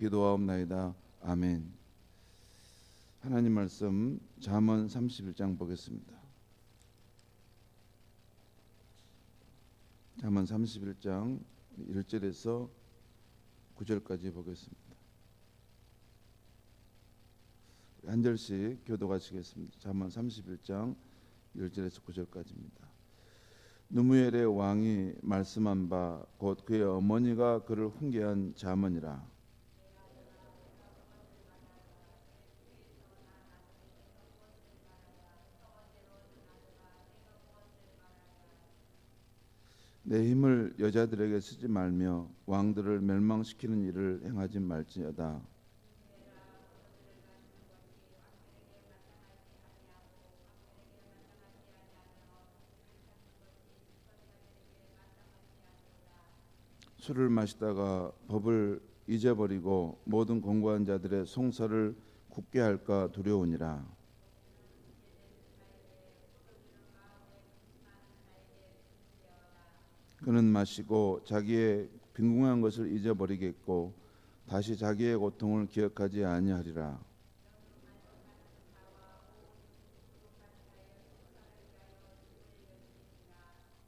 기도하옵나이다. 아멘. 하나님 말씀 잠언 31장 보겠습니다. 잠언 31장 1절에서 9절까지 보겠습니다. 한 절씩 교독하시겠습니다. 잠언 31장 1절에서 9절까지입니다. 누무엘의 왕이 말씀한 바 곧 그의 어머니가 그를 훈계한 잠언이라. 내 힘을 여자들에게 쓰지 말며 왕들을 멸망시키는 일을 행하지 말지어다. 술을 마시다가 법을 잊어버리고 모든 공고한 자들의 송사를 굳게 할까 두려우니라. 그는 마시고 자기의 빈궁한 것을 잊어버리겠고 다시 자기의 고통을 기억하지 아니하리라.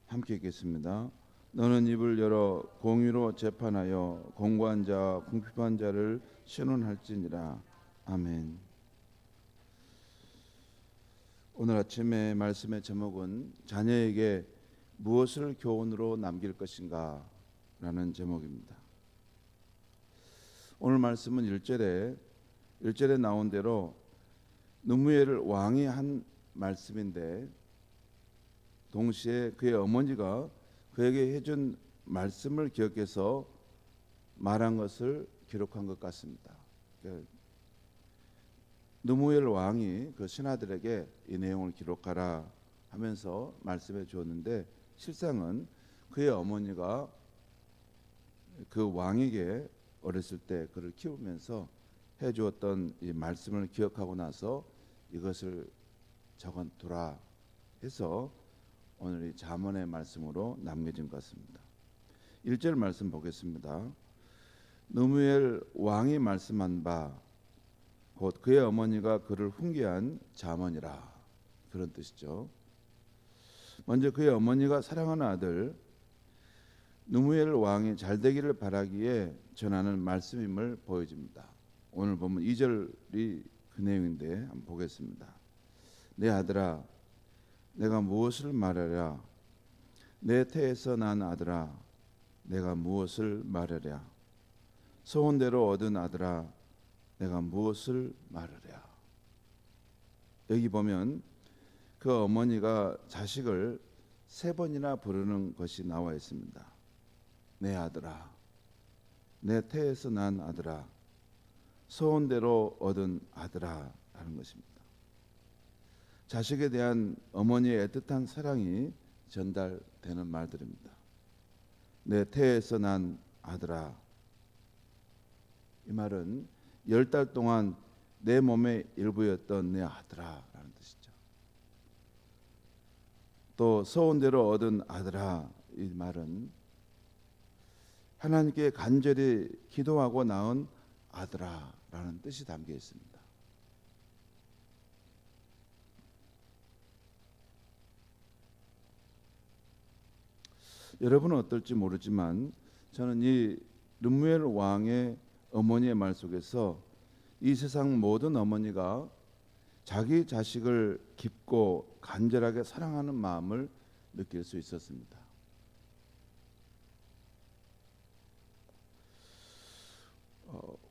함께 읽겠습니다. 너는 입을 열어 공의로 재판하여 공고한 자와 궁핍한 자를 신원할지니라. 아멘. 오늘 아침의 말씀의 제목은 자녀에게 무엇을 교훈으로 남길 것인가 라는 제목입니다. 오늘 말씀은 1절에 나온 대로 누무엘을 왕이 한 말씀인데 동시에 그의 어머니가 그에게 해준 말씀을 기억해서 말한 것을 기록한 것 같습니다. 누무엘 왕이 그 신하들에게 이 내용을 기록하라 하면서 말씀해 주었는데 실상은 그의 어머니가 그 왕에게 어렸을 때 그를 키우면서 해주었던 이 말씀을 기억하고 나서 이것을 적어두라 해서 오늘 이 잠언의 말씀으로 남겨진 것 같습니다. 1절 말씀 보겠습니다. 누무엘 왕이 말씀한 바 곧 그의 어머니가 그를 훈계한 잠언이라, 그런 뜻이죠. 먼저 그의 어머니가 사랑하는 아들 누무엘 왕이 잘되기를 바라기에 전하는 말씀임을 보여줍니다. 오늘 보면 2절이 그 내용인데 한번 보겠습니다. 내 아들아 내가 무엇을 말하랴. 내 태에서 난 아들아 내가 무엇을 말하랴. 소원대로 얻은 아들아 내가 무엇을 말하랴. 여기 보면 그 어머니가 자식을 3번이나 부르는 것이 나와 있습니다. 내 아들아, 내 태에서 난 아들아, 소원대로 얻은 아들아 라는 것입니다. 자식에 대한 어머니의 애틋한 사랑이 전달되는 말들입니다. 내 태에서 난 아들아, 이 말은 10달 동안 내 몸의 일부였던 내 아들아 라는 뜻이죠. 또 소원대로 얻은 아들아, 이 말은 하나님께 간절히 기도하고 낳은 아들아 라는 뜻이 담겨 있습니다. 여러분은 어떨지 모르지만 저는 이 르무엘 왕의 어머니의 말 속에서 이 세상 모든 어머니가 자기 자식을 깊고 간절하게 사랑하는 마음을 느낄 수 있었습니다.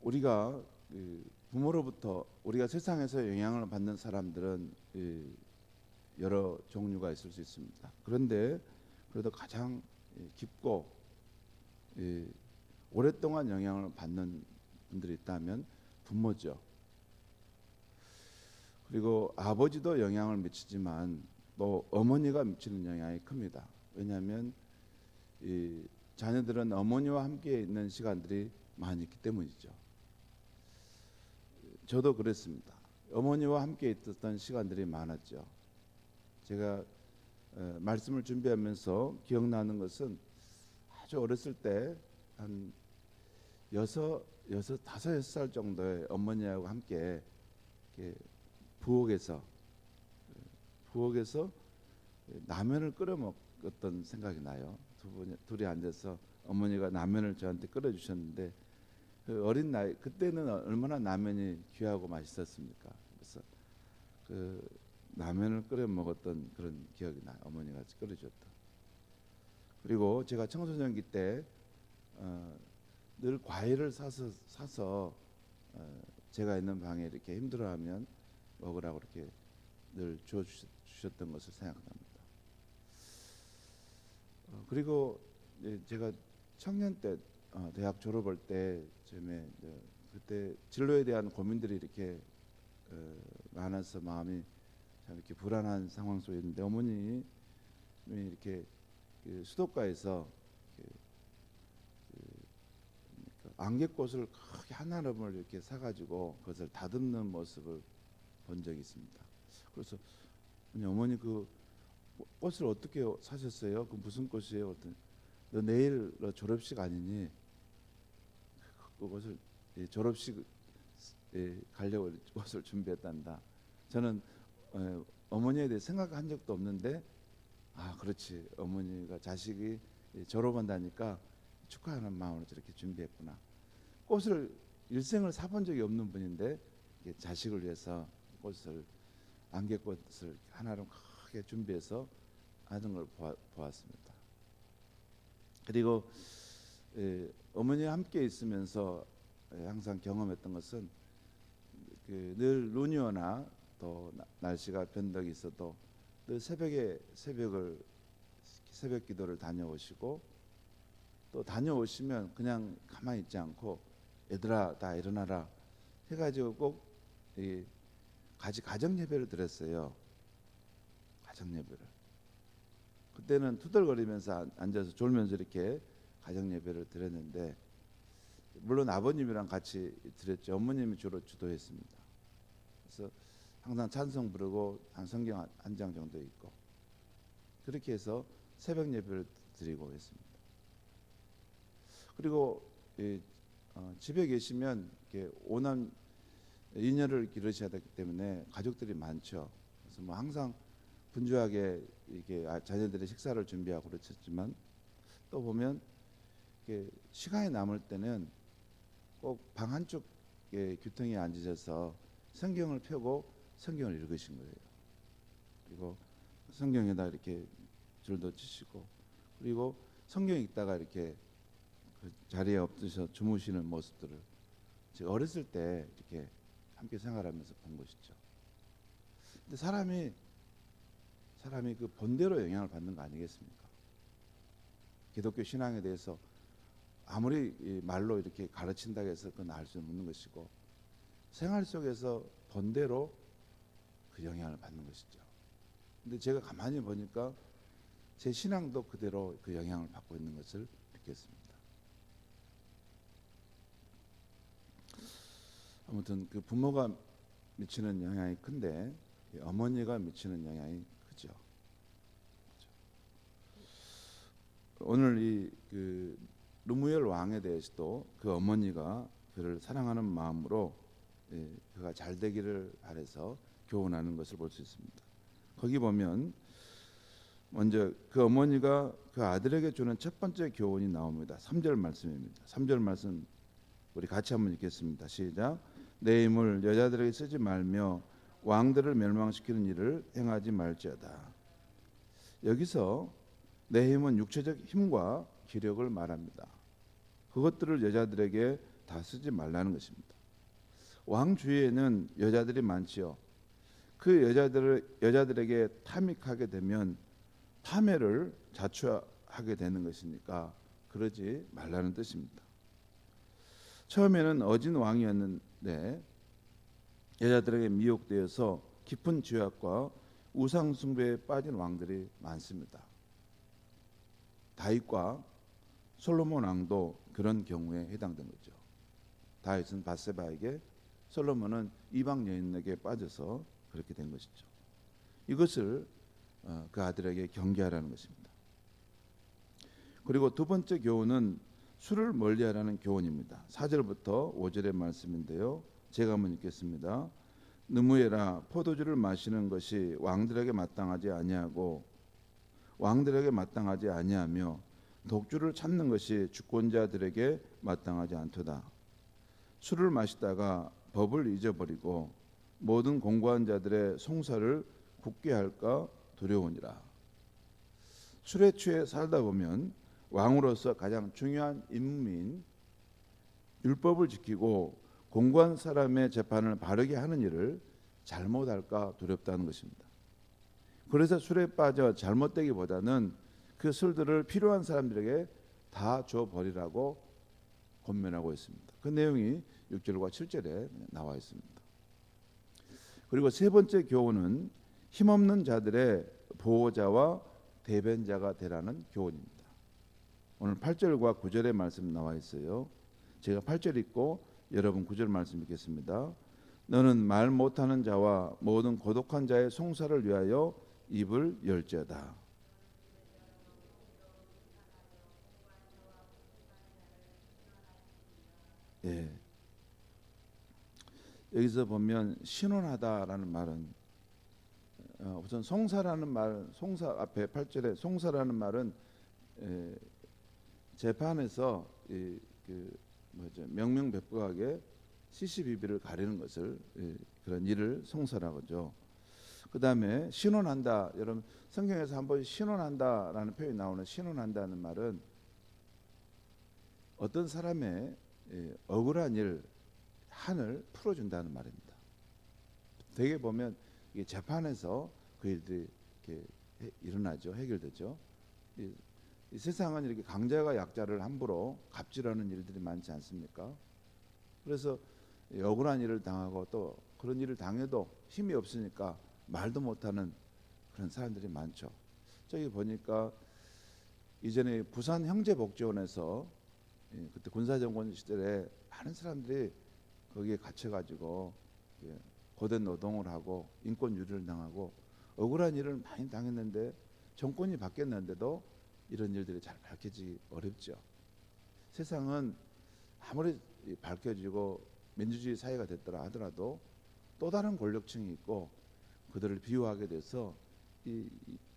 우리가 부모로부터 우리가 세상에서 영향을 받는 사람들은 여러 종류가 있을 수 있습니다. 그런데 그래도 가장 깊고 오랫동안 영향을 받는 분들이 있다면 부모죠. 그리고 아버지도 영향을 미치지만 또 어머니가 미치는 영향이 큽니다. 왜냐하면 이 자녀들은 어머니와 함께 있는 시간들이 많이 있기 때문이죠. 저도 그랬습니다. 어머니와 함께 있었던 시간들이 많았죠. 제가 말씀을 준비하면서 기억나는 것은 아주 어렸을 때 한 6, 다섯 여섯 살 정도의 어머니하고 함께 이렇게 부엌에서 라면을 끓여 먹었던 생각이 나요. 둘이 앉아서 어머니가 라면을 저한테 끓여 주셨는데 그 어린 나이 그때는 얼마나 라면이 귀하고 맛있었습니까? 그래서 그 라면을 끓여 먹었던 그런 기억이 나요. 어머니가 끓여 줬던. 그리고 제가 청소년기 때 늘 과일을 사서 제가 있는 방에 이렇게 힘들어하면 먹으라고 이렇게 늘 주셨던 것을 생각합니다. 그리고 제가 청년 때 대학 졸업할 때 쯤에 그때 진로에 대한 고민들이 이렇게 많아서 마음이 참 이렇게 불안한 상황 속에 있는데 어머님이 이렇게 그 수도가에서 안개꽃을 크게 한 알음을 이렇게 사가지고 그것을 다듬는 모습을 본 적이 있습니다. 그래서 어머니 그 꽃을 어떻게 사셨어요? 그 무슨 꽃이에요? 너 내일 너 졸업식 아니니? 그것을 졸업식 가려고 꽃을 준비했단다. 저는 어머니에 대해 생각한 적도 없는데 그렇지 어머니가 자식이 졸업한다니까 축하하는 마음으로 저렇게 준비했구나. 꽃을 일생을 사본 적이 없는 분인데 자식을 위해서 꽃을 안개꽃을 하나로 크게 준비해서 하는 걸 보았습니다. 그리고 어머니와 함께 있으면서 항상 경험했던 것은 늘 눈이 오나 또 날씨가 변덕이 있어도 늘 새벽 기도를 다녀오시고 또 다녀오시면 그냥 가만히 있지 않고 얘들아 다 일어나라 해가지고 꼭 가정 예배를 드렸어요. 가정 예배를. 그때는 투덜거리면서 앉아서 졸면서 이렇게 가정 예배를 드렸는데 물론 아버님이랑 같이 드렸죠. 어머님이 주로 주도했습니다. 그래서 항상 찬송 부르고 한 성경 한 장 정도 읽고 그렇게 해서 새벽 예배를 드리고 했습니다. 그리고 집에 계시면 이렇게 오남 이녀를 기르셔야 되기 때문에 가족들이 많죠. 그래서 뭐 항상 분주하게 이렇게 자녀들의 식사를 준비하고 그렇지만 또 보면 이렇게 시간이 남을 때는 꼭 방 한쪽에 규통에 앉으셔서 성경을 펴고 성경을 읽으신 거예요. 그리고 성경에다 이렇게 줄도 치시고 그리고 성경 읽다가 이렇게 그 자리에 엎드셔 주무시는 모습들을 제가 어렸을 때 이렇게 함께 생활하면서 본 것이죠. 근데 사람이 그 본대로 영향을 받는 거 아니겠습니까? 기독교 신앙에 대해서 아무리 말로 이렇게 가르친다고 해서 그건 알 수 없는 것이고 생활 속에서 본대로 그 영향을 받는 것이죠. 근데 제가 가만히 보니까 제 신앙도 그대로 그 영향을 받고 있는 것을 느꼈습니다. 아무튼 그 부모가 미치는 영향이 큰데 어머니가 미치는 영향이 크죠. 오늘 그 르무엘 왕에 대해서도 그 어머니가 그를 사랑하는 마음으로 그가 잘 되기를 바라서 교훈하는 것을 볼 수 있습니다. 거기 보면 먼저 그 어머니가 그 아들에게 주는 첫 번째 교훈이 나옵니다. 3절 말씀입니다. 3절 말씀 우리 같이 한번 읽겠습니다. 시작. 내 힘을 여자들에게 쓰지 말며 왕들을 멸망시키는 일을 행하지 말지어다. 여기서 내 힘은 육체적 힘과 기력을 말합니다. 그것들을 여자들에게 다 쓰지 말라는 것입니다. 왕 주위에는 여자들이 많지요. 그 여자들에게 탐닉하게 되면 파멸을 자초하게 되는 것이니까 그러지 말라는 뜻입니다. 처음에는 어진 왕이었는데 여자들에게 미혹되어서 깊은 죄악과 우상 숭배에 빠진 왕들이 많습니다. 다윗과 솔로몬 왕도 그런 경우에 해당된 거죠. 다윗은 밧세바에게, 솔로몬은 이방 여인에게 빠져서 그렇게 된 것이죠. 이것을 그 아들에게 경계하라는 것입니다. 그리고 두 번째 교훈은 술을 멀리하라는 교훈입니다. 4절부터 5절의 말씀인데요. 제가 한번 읽겠습니다. 느무에라, 포도주를 마시는 것이 왕들에게 마땅하지 아니하고 왕들에게 마땅하지 아니하며 독주를 찾는 것이 주권자들에게 마땅하지 않도다. 술을 마시다가 법을 잊어버리고 모든 공고한 자들의 송사를 굳게 할까 두려우니라. 술에 취해 살다 보면 왕으로서 가장 중요한 임무인 율법을 지키고 공고한 사람의 재판을 바르게 하는 일을 잘못할까 두렵다는 것입니다. 그래서 술에 빠져 잘못되기보다는 그 술들을 필요한 사람들에게 다 줘버리라고 권면하고 있습니다. 그 내용이 6절과 7절에 나와 있습니다. 그리고 세 번째 교훈은 힘없는 자들의 보호자와 대변자가 되라는 교훈입니다. 오늘 8절과 9절의 말씀 나와 있어요. 제가 8절 읽고 여러분 9절 말씀 읽겠습니다. 너는 말 못하는 자와 모든 고독한 자의 송사를 위하여 입을 열지어다. 예. 여기서 보면 신원하다라는 말은 우선 송사라는 말, 송사 앞에 8절에 송사라는 말은 재판에서 명명백백하게 시시비비를 가리는 것을 그런 일을 송사라고 하죠. 그 다음에 신원한다. 여러분 성경에서 한번 신원한다라는 표현이 나오는 신원한다는 말은 어떤 사람의 억울한 일 한을 풀어준다는 말입니다. 되게 보면 이게 재판에서 그 일들이 이렇게 일어나죠. 해결되죠. 이 세상은 이렇게 강자가 약자를 함부로 갑질하는 일들이 많지 않습니까? 그래서 억울한 일을 당하고 또 그런 일을 당해도 힘이 없으니까 말도 못하는 그런 사람들이 많죠. 저기 보니까 이전에 부산 형제복지원에서 그때 군사정권 시절에 많은 사람들이 거기에 갇혀가지고 고된 노동을 하고 인권 유리를 당하고 억울한 일을 많이 당했는데 정권이 바뀌었는데도 이런 일들이 잘 밝혀지기 어렵죠. 세상은 아무리 밝혀지고 민주주의 사회가 됐더라 하더라도 또 다른 권력층이 있고 그들을 비호하게 돼서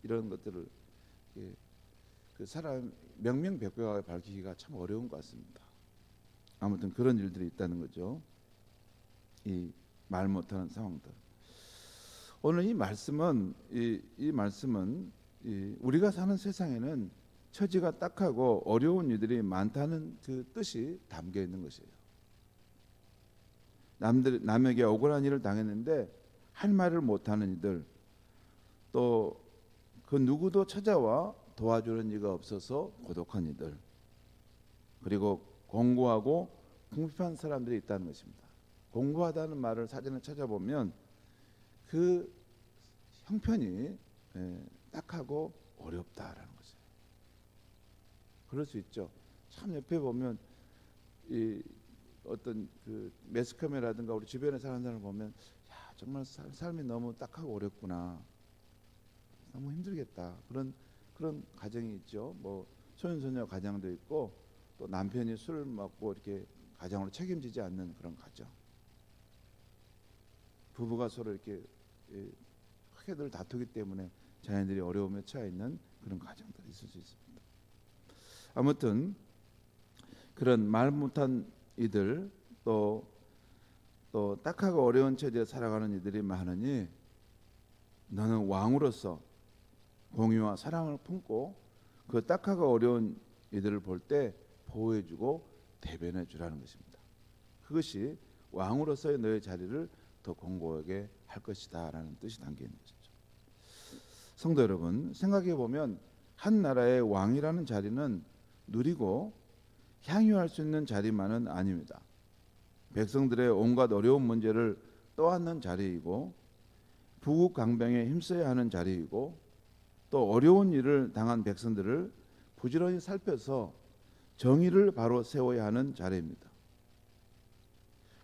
이런 것들을 그 사람 명명백백하게 밝히기가 참 어려운 것 같습니다. 아무튼 그런 일들이 있다는 거죠. 이 말 못하는 상황들. 오늘 이 말씀은 우리가 사는 세상에는 처지가 딱하고 어려운 이들이 많다는 그 뜻이 담겨 있는 것이에요. 남에게 억울한 일을 당했는데 할 말을 못하는 이들, 또 그 누구도 찾아와 도와주는 이가 없어서 고독한 이들, 그리고 공고하고 궁핍한 사람들이 있다는 것입니다. 공고하다는 말을 사전에 찾아보면 그 형편이 딱하고 어렵다라는 것이에요. 그럴 수 있죠. 참 옆에 보면 이 어떤 그 매스컴이라든가 우리 주변에 사는 사람을 보면 야 정말 삶이 너무 딱하고 어렵구나, 너무 힘들겠다, 그런 가정이 있죠. 뭐 소년소녀 가정도 있고 또 남편이 술 먹고 이렇게 가정으로 책임지지 않는 그런 가정, 부부가 서로 이렇게 크게들 다투기 때문에 자녀들이 어려움에 처해 있는 그런 가정들이 있을 수 있습니다. 아무튼 그런 말 못한 이들, 또 딱하고 어려운 처지에 살아가는 이들이 많으니 너는 왕으로서 공의와 사랑을 품고 그 딱하고 어려운 이들을 볼 때 보호해주고 대변해 주라는 것입니다. 그것이 왕으로서의 너의 자리를 더 공고하게 할 것이다 라는 뜻이 담겨 있는 것이죠. 성도 여러분, 생각해 보면 한 나라의 왕이라는 자리는 누리고 향유할 수 있는 자리만은 아닙니다. 백성들의 온갖 어려운 문제를 떠안는 자리이고 부국 강병에 힘써야 하는 자리이고 또 어려운 일을 당한 백성들을 부지런히 살펴서 정의를 바로 세워야 하는 자리입니다.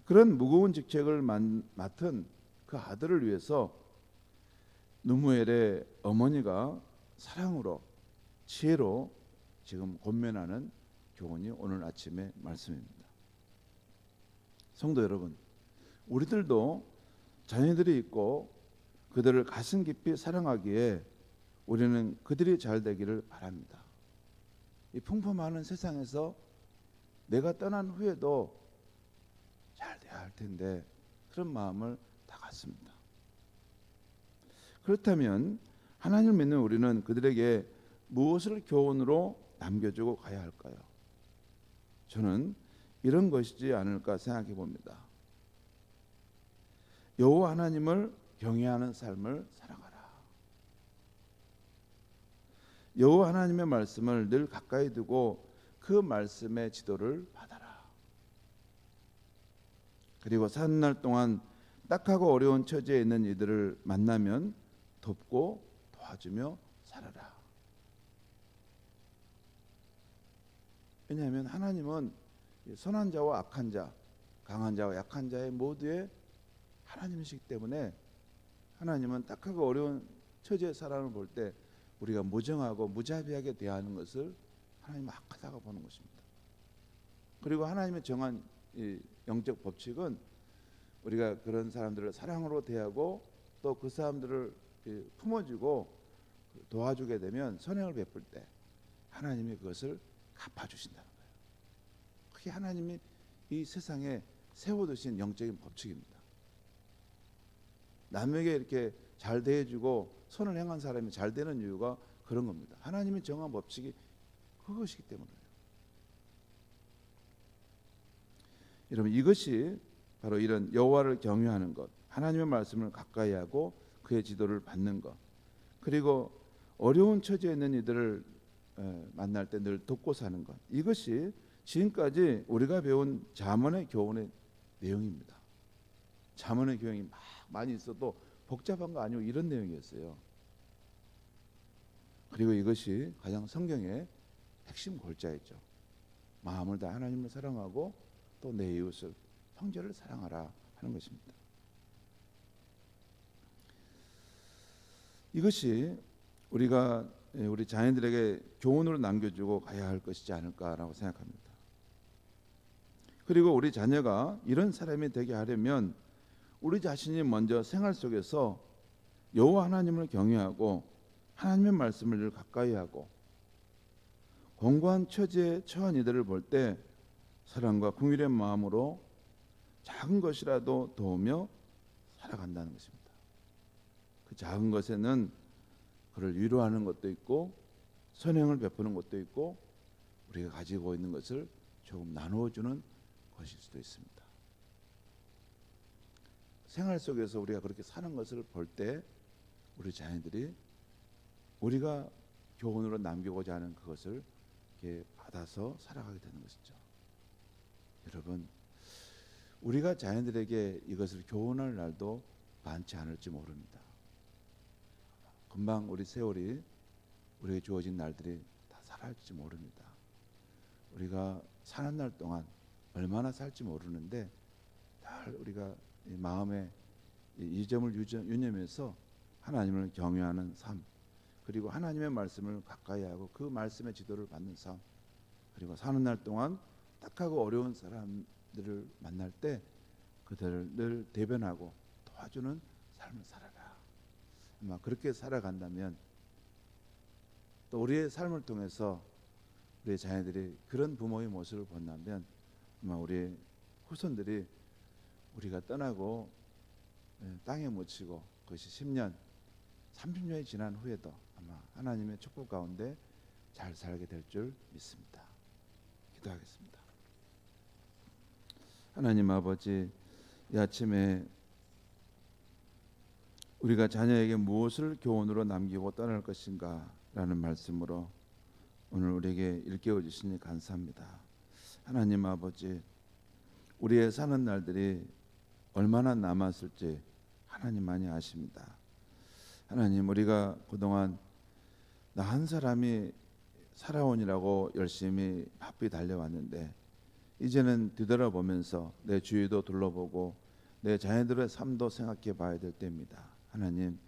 그런 무거운 직책을 맡은 그 아들을 위해서 누무엘의 어머니가 사랑으로 지혜로 지금 권면하는 교훈이 오늘 아침의 말씀입니다. 성도 여러분, 우리들도 자녀들이 있고 그들을 가슴 깊이 사랑하기에 우리는 그들이 잘 되기를 바랍니다. 이 풍부많은 세상에서 내가 떠난 후에도 잘 돼야 할 텐데 그런 마음을 다 갖습니다. 그렇다면 하나님을 믿는 우리는 그들에게 무엇을 교훈으로 남겨주고 가야 할까요? 저는 이런 것이지 않을까 생각해 봅니다. 여호와 하나님을 경외하는 삶을 살아가라. 여호와 하나님의 말씀을 늘 가까이 두고 그 말씀의 지도를 받아라. 그리고 사는 날 동안 딱하고 어려운 처지에 있는 이들을 만나면 돕고 도와주며 살아라. 왜냐하면 하나님은 선한 자와 악한 자, 강한 자와 약한 자의 모두의 하나님이시기 때문에 하나님은 딱하고 어려운 처지의 사람을 볼 때 우리가 무정하고 무자비하게 대하는 것을 하나님은 악하다고 보는 것입니다. 그리고 하나님의 정한 이 영적 법칙은 우리가 그런 사람들을 사랑으로 대하고 또 그 사람들을 품어주고 도와주게 되면 선행을 베풀 때 하나님이 그것을 갚아주신다는 거예요. 그게 하나님이 이 세상에 세워두신 영적인 법칙입니다. 남에게 이렇게 잘 대해주고 선을 행한 사람이 잘 되는 이유가 그런 겁니다. 하나님이 정한 법칙이 그것이기 때문이에요. 여러분, 이것이 바로 이런 여호와를 경외하는 것, 하나님의 말씀을 가까이 하고 그의 지도를 받는 것, 그리고 어려운 처지에 있는 이들을 만날 때 늘 돕고 사는 것, 이것이 지금까지 우리가 배운 잠언의 교훈의 내용입니다. 잠언의 교훈이 막 많이 있어도 복잡한 거 아니고 이런 내용이었어요. 그리고 이것이 가장 성경의 핵심 골자였죠. 마음을 다 하나님을 사랑하고 또 내 이웃을 형제를 사랑하라 하는 것입니다. 이것이 우리가 우리 자녀들에게 교훈으로 남겨주고 가야 할 것이지 않을까라고 생각합니다. 그리고 우리 자녀가 이런 사람이 되게 하려면 우리 자신이 먼저 생활 속에서 여호와 하나님을 경외하고 하나님의 말씀을 늘 가까이 하고 공고한 처지에 처한 이들을 볼 때 사랑과 긍휼의 마음으로 작은 것이라도 도우며 살아간다는 것입니다. 그 작은 것에는 그를 위로하는 것도 있고 선행을 베푸는 것도 있고 우리가 가지고 있는 것을 조금 나누어 주는 것일 수도 있습니다. 생활 속에서 우리가 그렇게 사는 것을 볼 때 우리 자녀들이 우리가 교훈으로 남기고자 하는 그것을 이렇게 받아서 살아가게 되는 것이죠. 여러분, 우리가 자녀들에게 이것을 교훈할 날도 많지 않을지 모릅니다. 금방 우리 세월이 우리에게 주어진 날들이 다 사라질지 모릅니다. 우리가 사는 날 동안 얼마나 살지 모르는데 늘 우리가 이 마음에 이 점을 유념해서 하나님을 경외하는 삶, 그리고 하나님의 말씀을 가까이 하고 그 말씀의 지도를 받는 삶, 그리고 사는 날 동안 딱하고 어려운 사람들을 만날 때 그들을 늘 대변하고 도와주는 삶을 살아라. 아마 그렇게 살아간다면 또 우리의 삶을 통해서 우리의 자녀들이 그런 부모의 모습을 본다면 아마 우리의 후손들이 우리가 떠나고 땅에 묻히고 그것이 10년, 30년이 지난 후에도 아마 하나님의 축복 가운데 잘 살게 될 줄 믿습니다. 기도하겠습니다. 하나님 아버지, 이 아침에 우리가 자녀에게 무엇을 교훈으로 남기고 떠날 것인가 라는 말씀으로 오늘 우리에게 일깨워 주시니 감사합니다. 하나님 아버지, 우리의 사는 날들이 얼마나 남았을지 하나님만이 아십니다. 하나님, 우리가 그동안 나 한 사람이 살아오니라고 열심히 바삐 달려왔는데 이제는 뒤돌아보면서 내 주위도 둘러보고 내 자녀들의 삶도 생각해 봐야 될 때입니다. 하나님,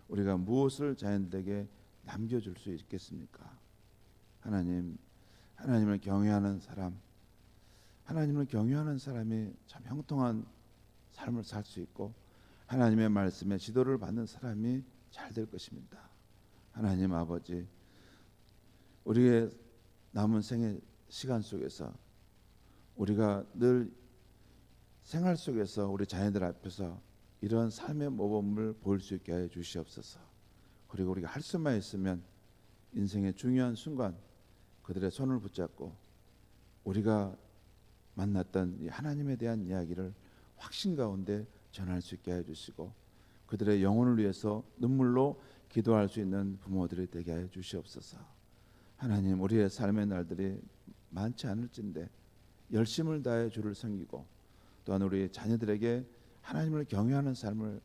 우리가 무엇을 자녀들에게 남겨줄 수 있겠습니까? 하나님, 하나님을 경외하는 사람, 하나님을 경외하는 사람이 참 형통한 삶을 살 수 있고 하나님의 말씀에 지도를 받는 사람이 잘 될 것입니다. 하나님 아버지, 우리의 남은 생의 시간 속에서 우리가 늘 생활 속에서 우리 자녀들 앞에서 이런 삶의 모범을 보일 수 있게 해 주시옵소서. 그리고 우리가 할 수만 있으면 인생의 중요한 순간 그들의 손을 붙잡고 우리가 만났던 이 하나님에 대한 이야기를 확신 가운데 전할 수 있게 해주시고 그들의 영혼을 위해서 눈물로 기도할 수 있는 부모들이 되게 해 주시옵소서. 하나님, 우리의 삶의 날들이 많지 않을진데 열심을 다해 주를 섬기고 또한 우리 자녀들에게 하나님을 경외하는 삶을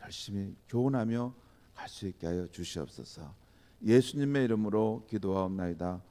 열심히 교훈하며 갈 수 있게 하여 주시옵소서. 예수님의 이름으로 기도하옵나이다.